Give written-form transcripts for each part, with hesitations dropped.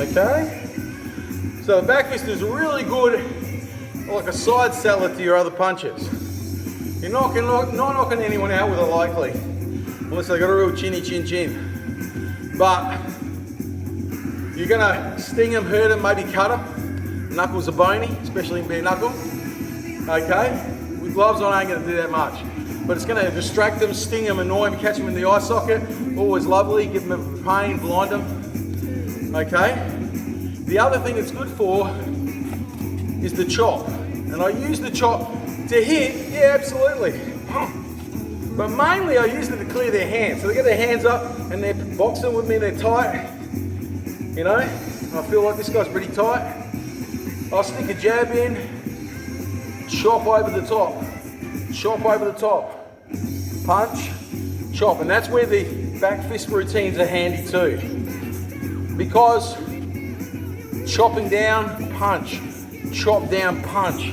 Okay? So the back fist is really good, like a side salad to your other punches. You're not knocking anyone out with it likely, unless they got a real chinny chin chin. But you're gonna sting them, hurt them, maybe cut them. Knuckles are bony, especially in bare knuckle. Okay? With gloves on, I ain't gonna do that much. But it's gonna distract them, sting them, annoy them, catch them in the eye socket. Always lovely, give them pain, blind them. Okay? The other thing it's good for is the chop. And I use the chop to hit, yeah, absolutely. But mainly I use it to clear their hands. So they get their hands up and they're boxing with me, they're tight. You know, I feel like this guy's pretty tight. I'll stick a jab in, chop over the top, chop over the top, punch, chop. And that's where the back fist routines are handy too. Because chopping down, punch, chop down, punch.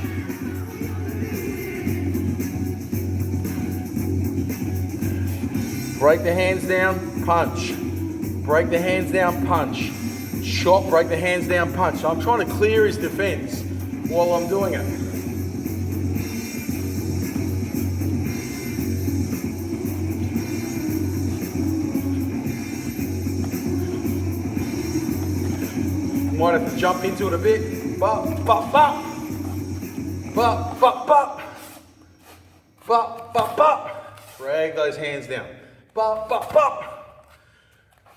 Break the hands down, punch. Break the hands down, punch. Chop, break the hands down, punch. So I'm trying to clear his defense while I'm doing it. Might have to jump into it a bit. Bop, bop, bop. Bop, bop, bop. Bop, bop, bop. Drag those hands down. Bop, bop, bop.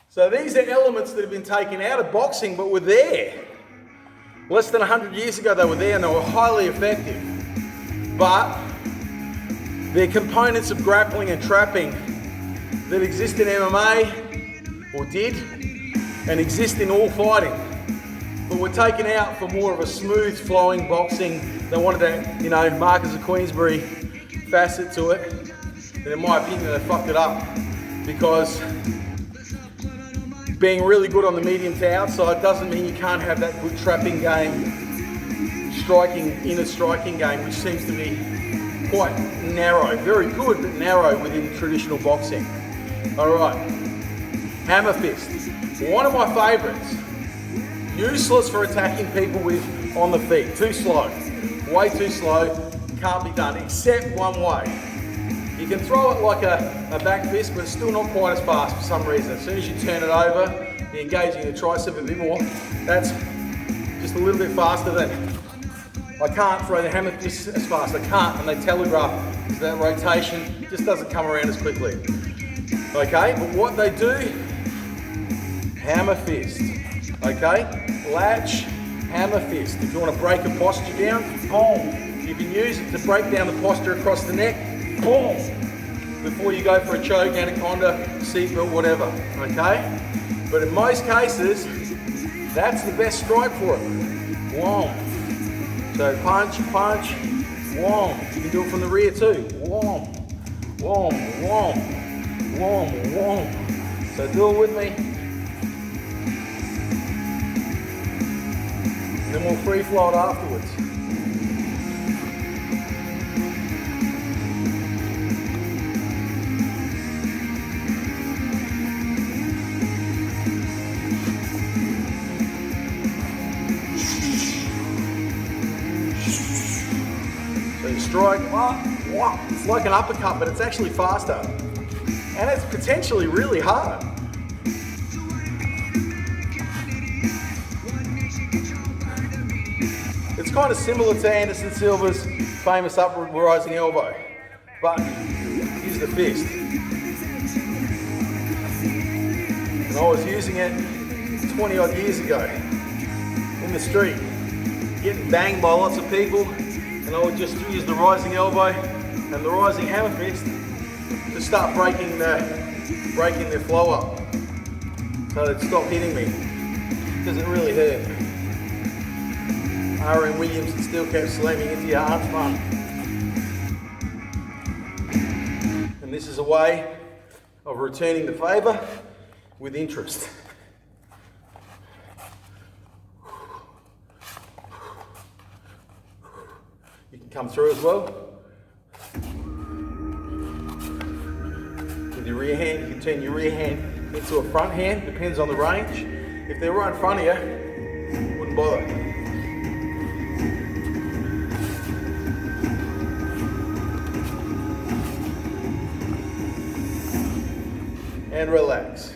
So these are elements that have been taken out of boxing, but were there. Less than 100 years ago they were there and they were highly effective. But they're components of grappling and trapping that exist in MMA, or did, and exist in all fighting. But were taken out for more of a smooth flowing boxing. They wanted that, you know, Marcus of Queensbury facet to it. And in my opinion, they fucked it up because being really good on the medium to outside doesn't mean you can't have that good trapping game, inner striking game, which seems to be quite narrow. Very good, but narrow within traditional boxing. All right, hammer fist. One of my favorites. Useless for attacking people with on the feet. Too slow. Way too slow. Can't be done, except one way. You can throw it like a back fist, but it's still not quite as fast for some reason. As soon as you turn it over, you're engaging the tricep a bit more. That's just a little bit faster than, I can't throw the hammer fist as fast. I can't, and they telegraph that rotation just doesn't come around as quickly. Okay, but what they do, hammer fist. Okay, latch, hammer fist. If you want to break a posture down, boom. You can use it to break down the posture across the neck, boom. Before you go for a choke, anaconda, seatbelt, whatever, okay? But in most cases, that's the best strike for it. Boom. So punch, punch, boom. You can do it from the rear too. Boom, boom, boom, boom, boom. So do it with me. Then we'll free flow it afterwards. So you strike, it's like an uppercut, but it's actually faster. And it's potentially really hard. It's kind of similar to Anderson Silva's famous upward rising elbow, but use the fist. And I was using it 20 odd years ago in the street, getting banged by lots of people, and I would just use the rising elbow and the rising hammer fist to start breaking their flow up, so they'd stop hitting me, because it really hurt. R.M. Williams still kept slamming into your heart fun. And this is a way of returning the favour with interest. You can come through as well. With your rear hand, you can turn your rear hand into a front hand, depends on the range. If they're right in front of you, wouldn't bother. And relax.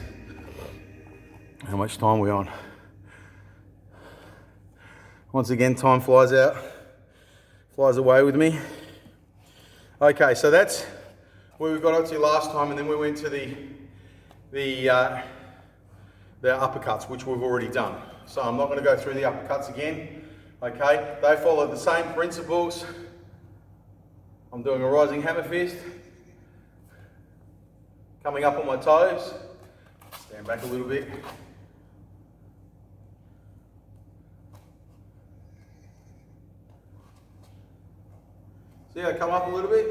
How much time are we on? Once again, time flies out, flies away with me. Okay, so that's where we got up to last time, and then we went to the uppercuts, which we've already done. So I'm not going to go through the uppercuts again. Okay, they follow the same principles. I'm doing a rising hammer fist, coming up on my toes, stand back a little bit. See, I come up a little bit.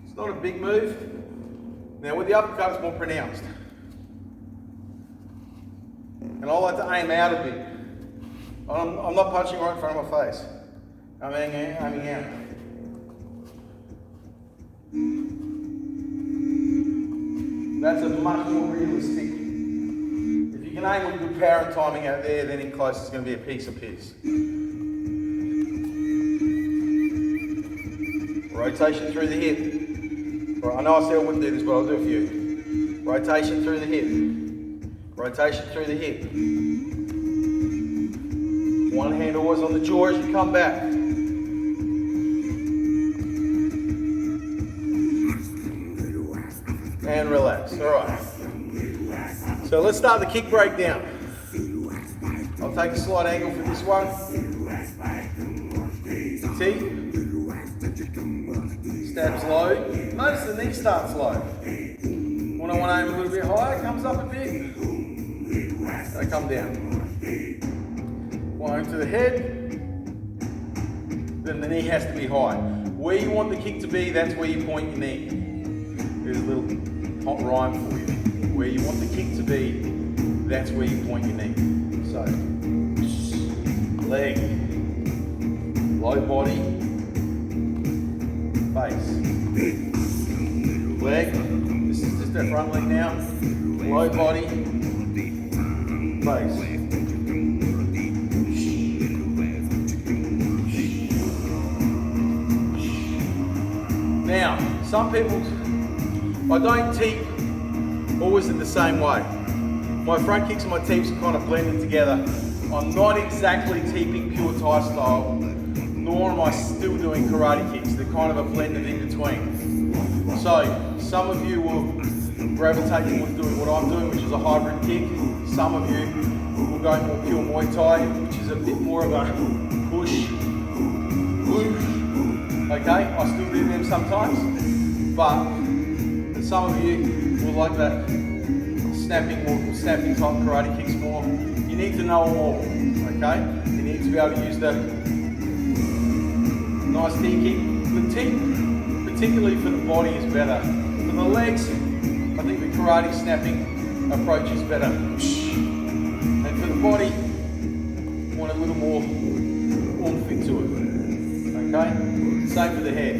It's not a big move. Now with the uppercut, it's more pronounced. And I like to aim out a bit. I'm not punching right in front of my face. I'm aiming out. That's a much more realistic. If you can aim with good power and timing out there, then in close it's going to be a piece of piss. Rotation through the hip. Right, I know I said I wouldn't do this, but I'll do it for you. Rotation through the hip. Rotation through the hip. One hand always on the jaw as you come back. And relax. All right. So let's start the kick breakdown. I'll take a slight angle for this one. T. Stabs low. Notice the knee starts low. When I want to aim a little bit higher, comes up a bit. They come down. One to the head. Then the knee has to be high. Where you want the kick to be, that's where you point your knee. Here's a little hot rhyme for you. Where you want the kick to be, that's where you point your knee. So, leg, low body, face. Leg, this is just that front leg now. Low body, face. Now, some people, I don't teep always in the same way. My front kicks and my teeps are kind of blended together. I'm not exactly teeping pure Thai style, nor am I still doing karate kicks. They're kind of a blended in between. So, some of you will gravitate towards doing what I'm doing, which is a hybrid kick. Some of you will go more pure Muay Thai, which is a bit more of a push, whoosh. Okay, I still do them sometimes, but some of you will like that snapping type karate kicks more. You need to know them all, okay? You need to be able to use the nice knee kick. The tee, particularly for the body, is better. For the legs, I think the karate snapping approach is better. And for the body, you want a little more oomph into it, okay? Same for the head,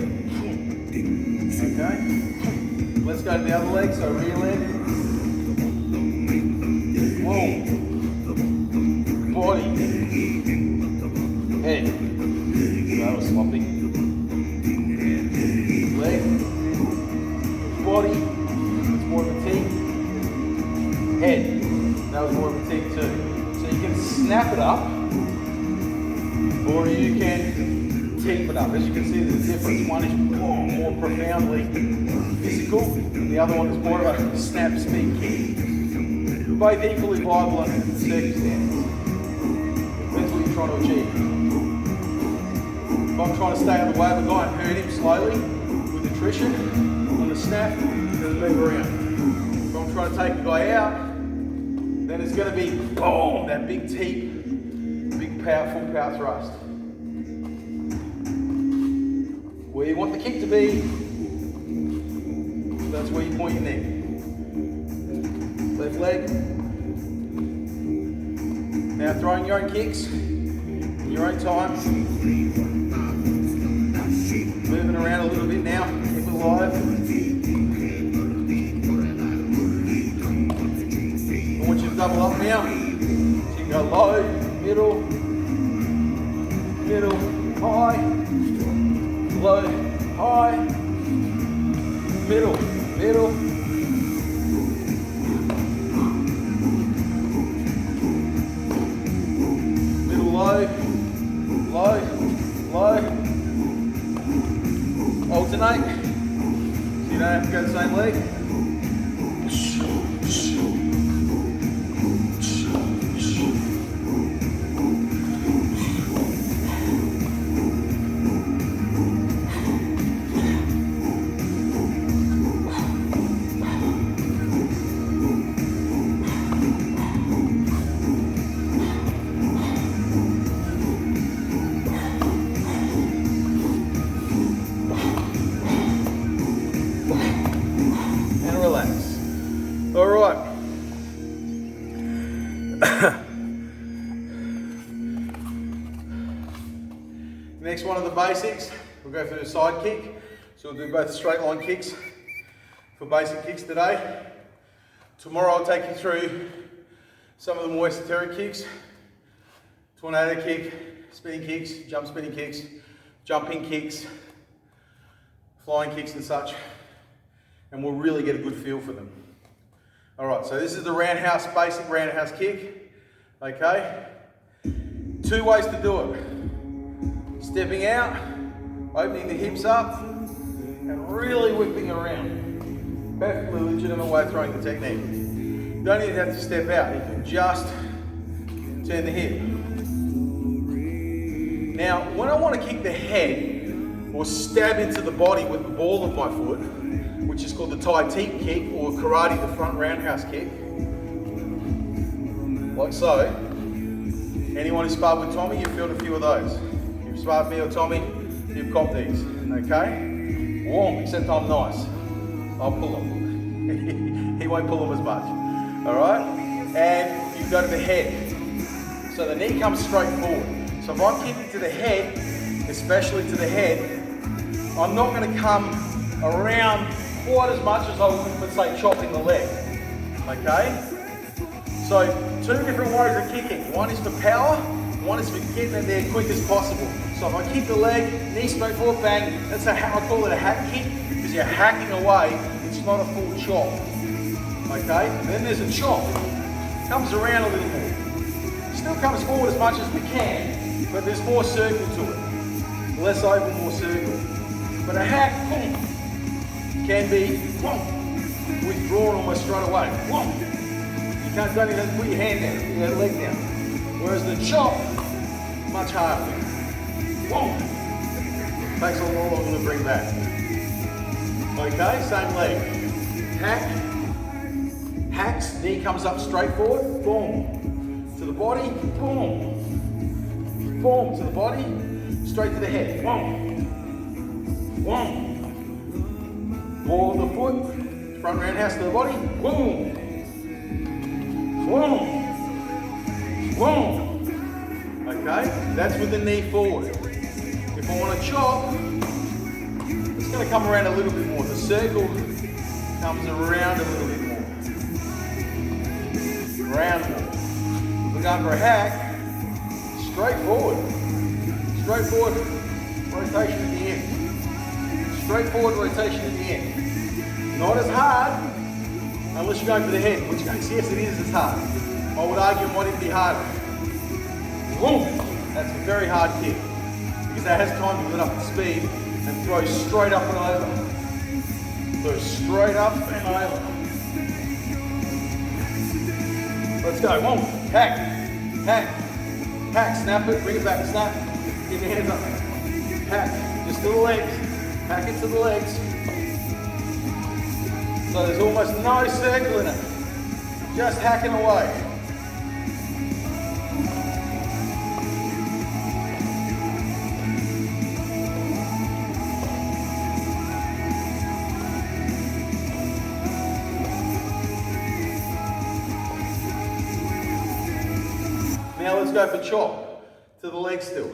okay? Let's go to the other leg, so rear leg. Whoa. Body. Head. That was sloppy. Leg. Body. That's more of a T. Head. That was more of a T too. So you can snap it up, or you can teep it up. As you can see, there's a difference. One is more profoundly physical, the other one is more of a snap speed kick. Both equally viable under the circumstances. Depends what you're trying to achieve. If I'm trying to stay out of the way of a guy and hurt him slowly with attrition on the snap, then move around. If I'm trying to take the guy out, then it's going to be boom, that big teep, big powerful power thrust. Where you want the kick to be, that's where you point your knee. Left leg. Now throwing your own kicks, in your own time. Moving around a little bit now, keep it alive. And what you've double up now. So you can go low, middle, middle, high, low, high, middle, middle, middle, low, low, low. Alternate, so you don't have to go the same leg. All right. Next one of the basics, we'll go for the side kick. So we'll do both straight line kicks for basic kicks today. Tomorrow I'll take you through some of the more esoteric kicks. Tornado kick, spinning kicks, jump spinning kicks, jumping kicks, flying kicks and such. And we'll really get a good feel for them. All right, so this is the roundhouse, basic roundhouse kick, okay? 2 ways to do it. Stepping out, opening the hips up, and really whipping around. Perfectly legitimate way of throwing the technique. You don't even have to step out, you can just turn the hip. Now, when I want to kick the head, or stab into the body with the ball of my foot, which is called the Tai Teep kick, or karate, the front roundhouse kick. Like so. Anyone who sparred with Tommy, you've filled a few of those. If you've sparred with me or Tommy, you've copped these, okay? Warm, except I'm nice. I'll pull them. He won't pull them as much, all right? And you go to the head. So the knee comes straight forward. So if I'm kicking to the head, especially to the head, I'm not gonna come around quite as much as I would, let's say, chopping the leg, okay? So 2 different ways of kicking. One is for power, one is for getting it there quick as possible. So if I kick the leg, knee straight forward, bang, that's I call it a hack kick, because you're hacking away, it's not a full chop, okay? Then there's a chop, comes around a little more. Still comes forward as much as we can, but there's more circle to it. Less oval, more circle. But a hack, boom, can be withdrawn almost straight away. You don't even have to put your hand down, your leg down. Whereas the chop, much harder. Takes a lot longer to bring back. Okay, same leg. Hack, hacks, knee comes up straight forward, boom. To the body, boom. Boom, to the body, straight to the head, boom. Ball of the foot, front roundhouse to the body, boom. Boom. Boom. Okay, that's with the knee forward. If I want to chop, it's going to come around a little bit more. The circle comes around a little bit more. Round more. If we're going for a hack, straight forward. Straight forward, rotation at the end. Straight forward rotation at the end. Not as hard, unless you're going for the head, which yes, it is as hard. I would argue it might even be harder. Boom! That's a very hard kick, because that has time to get up to speed and throw straight up and over. Throw straight up and over. Let's go, boom! Hack, hack, hack, snap it, bring it back, snap, get your hands up. Hack, just to the legs. Hack it to the legs. So there's almost no circle in it. Just hacking away. Now let's go for chop. To the leg still.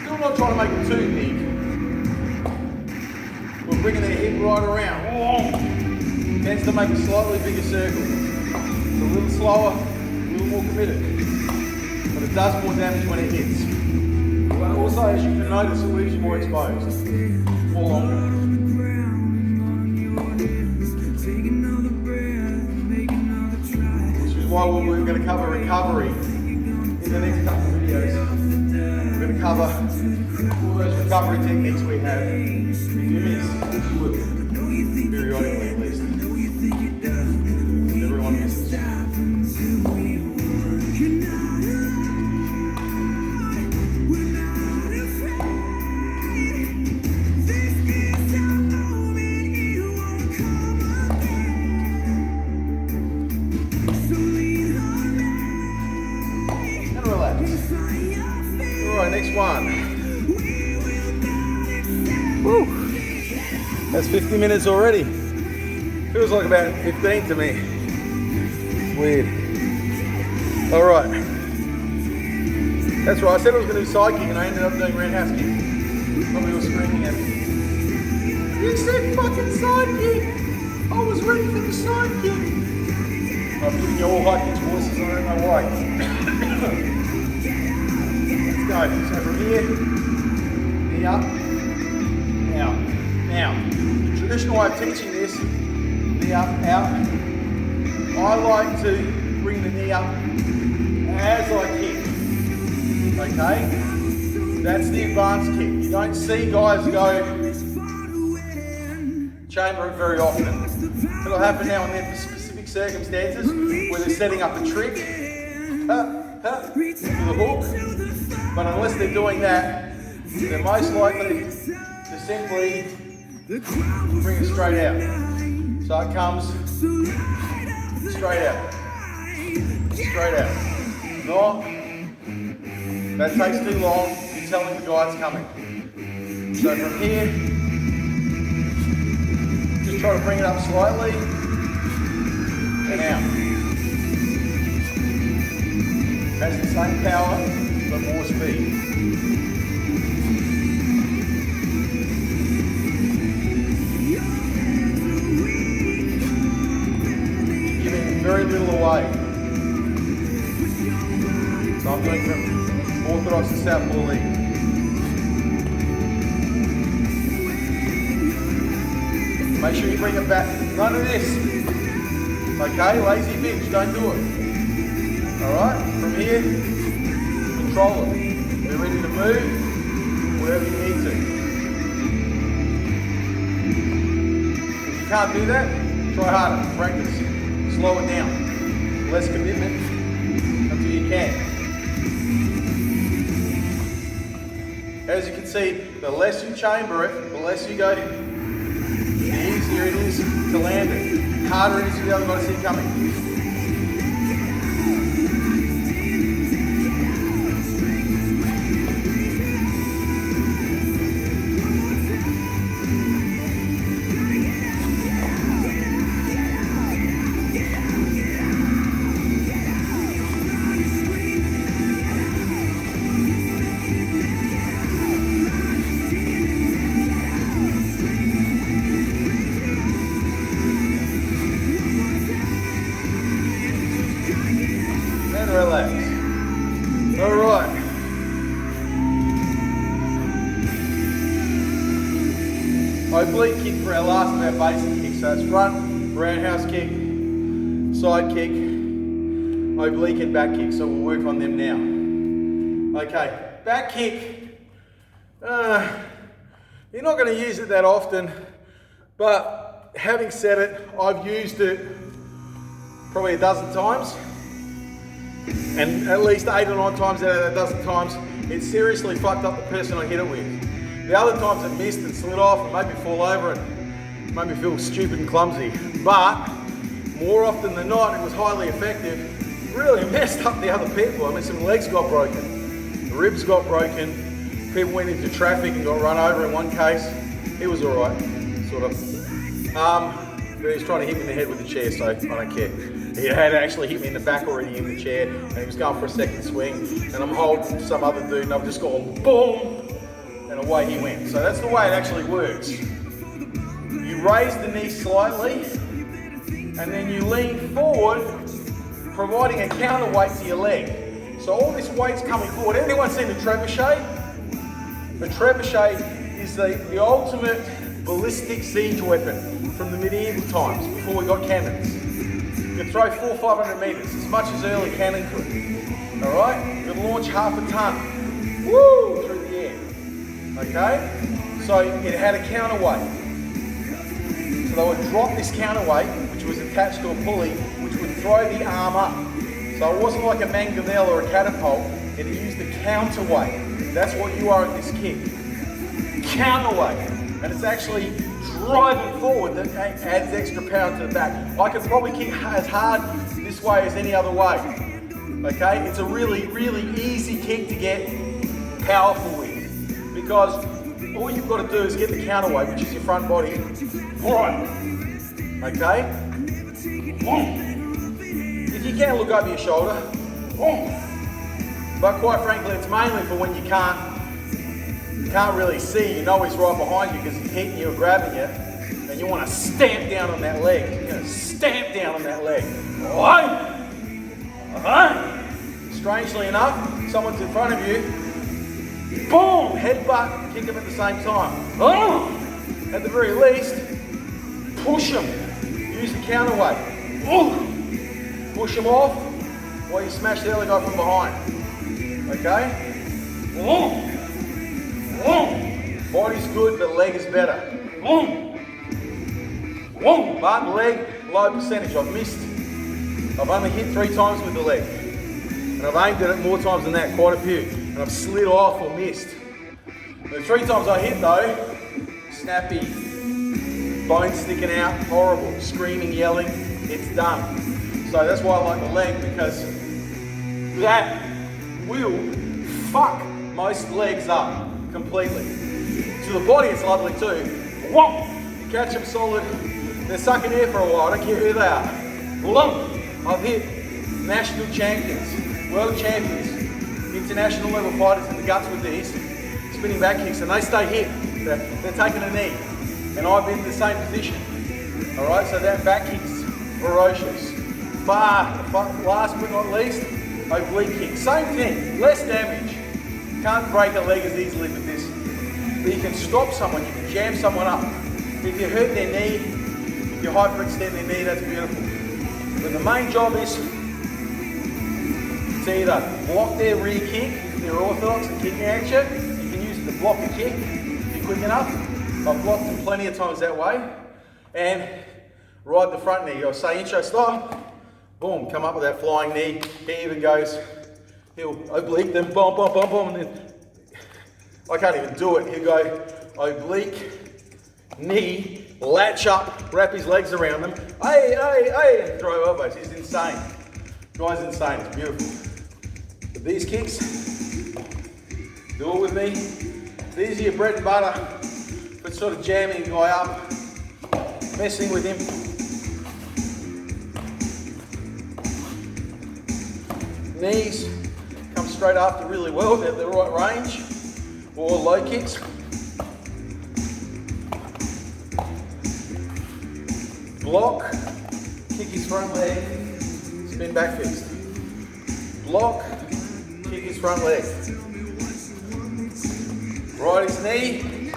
Still not trying to make it too big. bringing their hip right around. Tends to make a slightly bigger circle. It's a little slower, a little more committed. But it does more damage when it hits. But also, as you can notice, it leaves you more exposed for longer. Which is why we're going to cover recovery in the next couple of videos. We're going to cover all those recovery techniques we have. If you miss, which you will, periodically at least. Everyone misses. Next one. Woo. That's 50 minutes already. Feels like about 15 to me. It's weird. All right. That's right. I said I was going to do side kick and I ended up doing roundhouse kick. Somebody was screaming at me. You said fucking side kick. I was ready for the side kick. I'm giving you all high pitched voices. I don't know why. Go. So from here, knee up, out. Now, the traditional way of teaching this, knee up, out. I like to bring the knee up as I kick. Okay? That's the advanced kick. You don't see guys go chamber it very often. It'll happen now and then for specific circumstances where they're setting up a trick with a hook. But unless they're doing that, they're most likely to simply bring it straight out. So it comes straight out. Straight out. Not, that takes too long, you're telling the guy it's coming. So from here, just try to bring it up slightly and out. Has the same power, but more speed. Giving very little away. So I'm doing from orthodox to southpaw lead. Make sure you bring it back. None of this. Okay, lazy bitch, don't do it. Alright, from here, control it. We're ready to move wherever you need to. If you can't do that, try harder, practice. Slow it down. Less commitment until you can. As you can see, the less you chamber it, the less you go, the easier it is to land it. The harder it is for the other guy to see coming. Relax. All right. Oblique kick for our last of our basic kicks. So it's front, roundhouse kick, side kick, oblique and back kick. So we'll work on them now. Okay, back kick. You're not going to use it that often, but having said it, I've used it probably a dozen times. And at least 8 or 9 times out of that dozen times, it seriously fucked up the person I hit it with. The other times it missed and slid off and made me fall over and made me feel stupid and clumsy. But more often than not, it was highly effective. Really messed up the other people. I mean, some legs got broken, the ribs got broken, people went into traffic and got run over in one case. It was all right, sort of. But he was trying to hit me in the head with the chair, so I don't care. He had actually hit me in the back already in the chair, and he was going for a second swing, and I'm holding some other dude, and I've just gone boom, and away he went. So that's the way it actually works. raise the knee slightly, and then you lean forward, providing a counterweight to your leg. So all this weight's coming forward. Anyone seen the trebuchet? The trebuchet is the ultimate ballistic siege weapon from the medieval times, before we got cannons. You can throw 400 or 500 meters, as much as early cannon could. All right? You can launch half a ton, woo, through the air. Okay? So it had a counterweight. So they would drop this counterweight, which was attached to a pulley, which would throw the arm up. So it wasn't like a mangonel or a catapult, it used a counterweight. That's what you are at this kick. Counterweight. And it's actually driving forward that adds extra power to the back. I could probably kick as hard this way as any other way. Okay? It's a really, really easy kick to get powerful with. Because all you've got to do is get the counterweight, which is your front body, right. Okay? If you can, look over your shoulder. But quite frankly, it's mainly for when you can't really see. You know he's right behind you because he's hitting you or grabbing you, and you want to stamp down on that leg. You're going to stamp down on that leg. Strangely enough, someone's in front of you. Boom! Headbutt, kick him at the same time. At the very least, push him. Use the counterweight. Push him off while you smash the other guy from behind. Okay? Body's good, but leg is better. But leg, low percentage. I've only hit 3 times with the leg. And I've aimed at it more times than that, quite a few. And I've slid off or missed. The 3 times I hit though, snappy, bones sticking out, horrible, screaming, yelling, it's done. So that's why I like the leg, because that will fuck most legs up completely. To the body it's lovely too. You catch them solid, they're sucking air for a while, I don't care who they are. I've hit national champions, world champions, international level fighters in the guts with these spinning back kicks, and they stay hit. They're taking a knee, and I've been in the same position. All right, so that back kick's ferocious. But last but not least, oblique kick. Same thing, less damage. Can't break a leg as easily with this. But you can stop someone, you can jam someone up. If you hurt their knee, if you hyperextend their knee, that's beautiful. But the main job is to either block their rear kick, if they're orthodox and kicking at you. You can use it to block a kick if you're quick enough. I've blocked them plenty of times that way. And ride the front knee. I'll say intro style, boom, come up with that flying knee. He even goes, he'll oblique them, boom, boom, boom, boom, and then I can't even do it. He'll go oblique, knee, latch up, wrap his legs around them, and throw elbows. He's insane. Guy's insane, it's beautiful. But these kicks, do it with me. These are your bread and butter for sort of jamming a guy up, messing with him. Knees come straight after really well, they're the right range, or low kicks. Block, kick his front leg, spin back fist. Block, kick his front leg. Right his knee,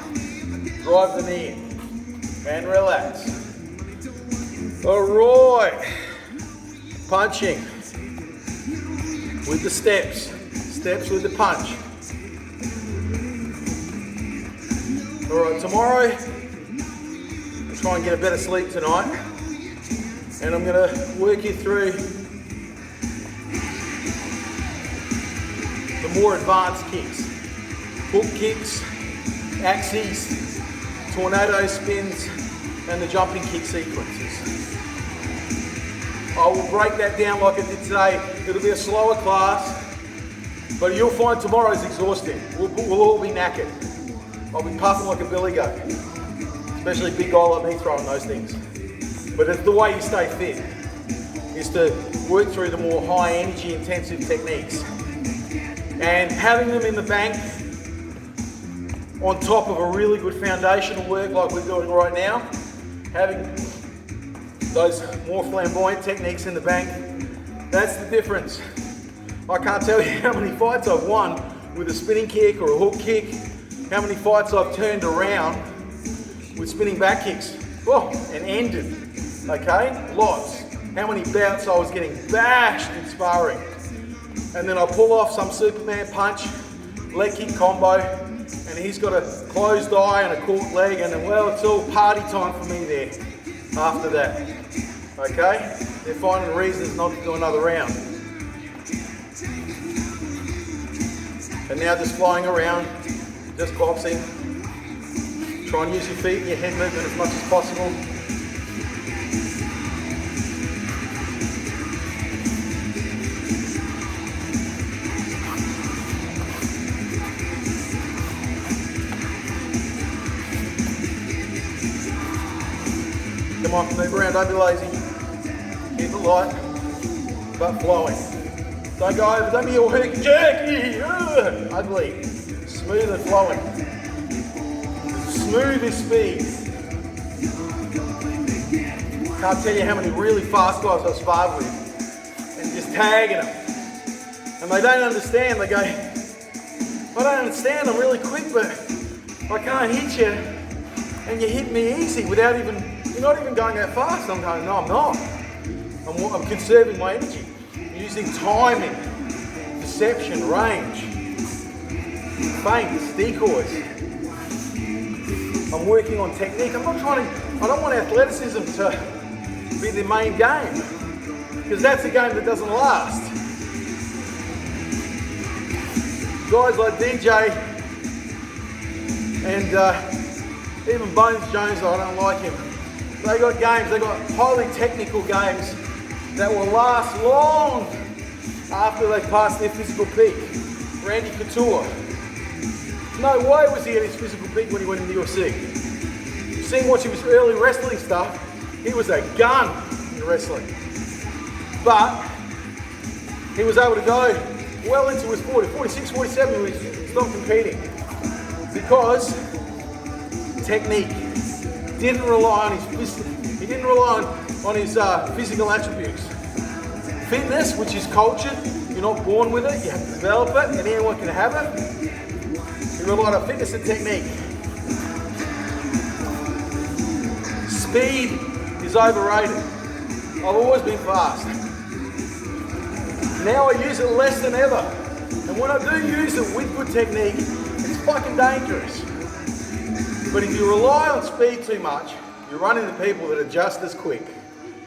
drive the knee in, and relax. All right, punching. With the steps with the punch. All right, tomorrow, I'll try and get a better sleep tonight. And I'm gonna work you through the more advanced kicks. Hook kicks, axes, tornado spins, and the jumping kick sequences. I will break that down like I did today. It'll be a slower class, but you'll find tomorrow's exhausting. We'll all be knackered. I'll be puffing like a billy goat, especially a big guy like me throwing those things. But it's the way you stay fit, is to work through the more high energy intensive techniques. And having them in the bank on top of a really good foundational work like we're doing right now having those more flamboyant techniques in the bank. That's the difference. I can't tell you how many fights I've won with a spinning kick or a hook kick, how many fights I've turned around with spinning back kicks, and ended, okay? Lots. How many bouts I was getting bashed in sparring. And then I pull off some Superman punch, leg kick combo, and he's got a closed eye and a caught leg, and then, well, it's all party time for me there after that, okay? They're finding reasons not to do another round. And now just flying around, just boxing. Try and use your feet and your head movement as much as possible. Come on, move around, don't be lazy. Keep it light, but flowing. Don't go over, don't be all jerky, ugly. Smooth and flowing. Smooth is speed. Can't tell you how many really fast guys I've sparred with and just tagging them. And they don't understand, they go, I don't understand, I'm really quick, but I can't hit you and you hit me easy without even, you're not even going that fast. I'm going, no, I'm not. I'm conserving my energy. Using timing, deception, range, feints, decoys. I'm working on technique. I don't want athleticism to be the main game, because that's a game that doesn't last. Guys like DJ and even Bones Jones, I don't like him. They got games, they got highly technical games that will last long after they pass their physical peak. Randy Couture. No way was he at his physical peak when he went into the UFC. You've seen watching his early wrestling stuff, he was a gun in wrestling. But he was able to go well into his 40, 46, 47 when he stopped competing. Because technique. Didn't rely on his physical attributes. Fitness, which is cultured, you're not born with it, you have to develop it, and anyone can have it. He relied on fitness and technique. Speed is overrated. I've always been fast. Now I use it less than ever. And when I do use it with good technique, it's fucking dangerous. But if you rely on speed too much, you run into people that are just as quick.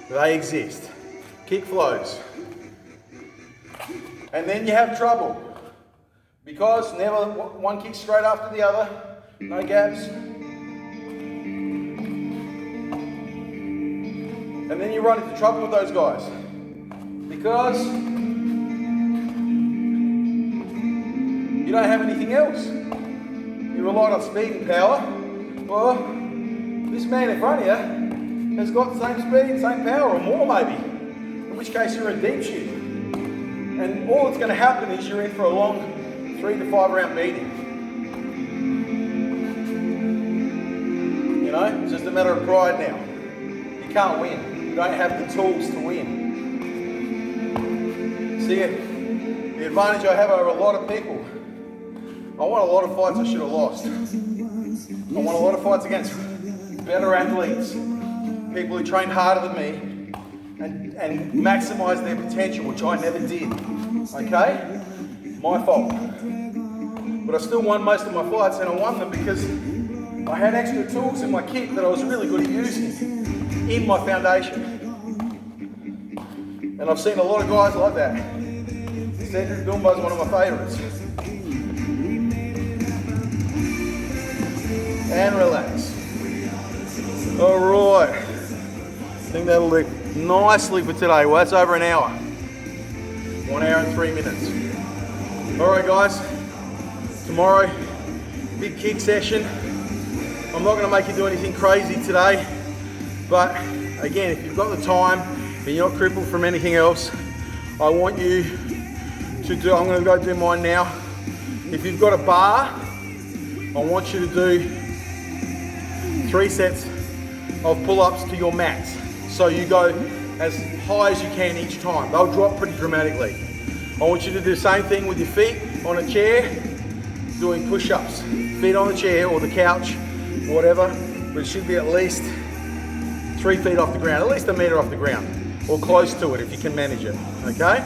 They exist. Kick flows. And then you have trouble. Because never one kick straight after the other, no gaps. And then you run into trouble with those guys. Because you don't have anything else. You relied on speed and power. Well, this man in front of you has got the same speed, same power, or more maybe. In which case you're in deep shit. And all that's going to happen is you're in for a long 3 to 5 round meeting. You know, it's just a matter of pride now. You can't win. You don't have the tools to win. See, the advantage I have over a lot of people, I won a lot of fights I should have lost. I won a lot of fights against better athletes, people who trained harder than me, and maximised their potential, which I never did. Okay? My fault. But I still won most of my fights, and I won them because I had extra tools in my kit that I was really good at using in my foundation. And I've seen a lot of guys like that. Cedric Dumbo's one of my favourites. And relax. All right. I think that'll do nicely for today. Well, that's over an hour. 1 hour and 3 minutes. All right, guys. Tomorrow, big kick session. I'm not going to make you do anything crazy today. But again, if you've got the time and you're not crippled from anything else, I want you to do, I'm going to go do mine now. If you've got a bar, I want you to do 3 sets of pull-ups to your mats. So you go as high as you can each time. They'll drop pretty dramatically. I want you to do the same thing with your feet on a chair, doing push-ups. Feet on the chair or the couch, whatever, but it should be at least 3 feet off the ground, at least a meter off the ground, or close to it if you can manage it, okay?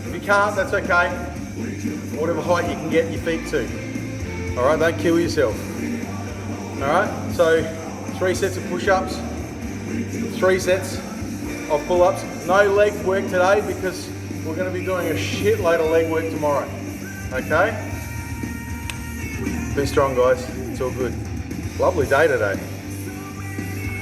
If you can't, that's okay. Whatever height you can get your feet to. All right, don't kill yourself. All right, so 3 sets of push-ups, 3 sets of pull-ups. No leg work today because we're going to be doing a shitload of leg work tomorrow, okay? Be strong, guys. It's all good. Lovely day today.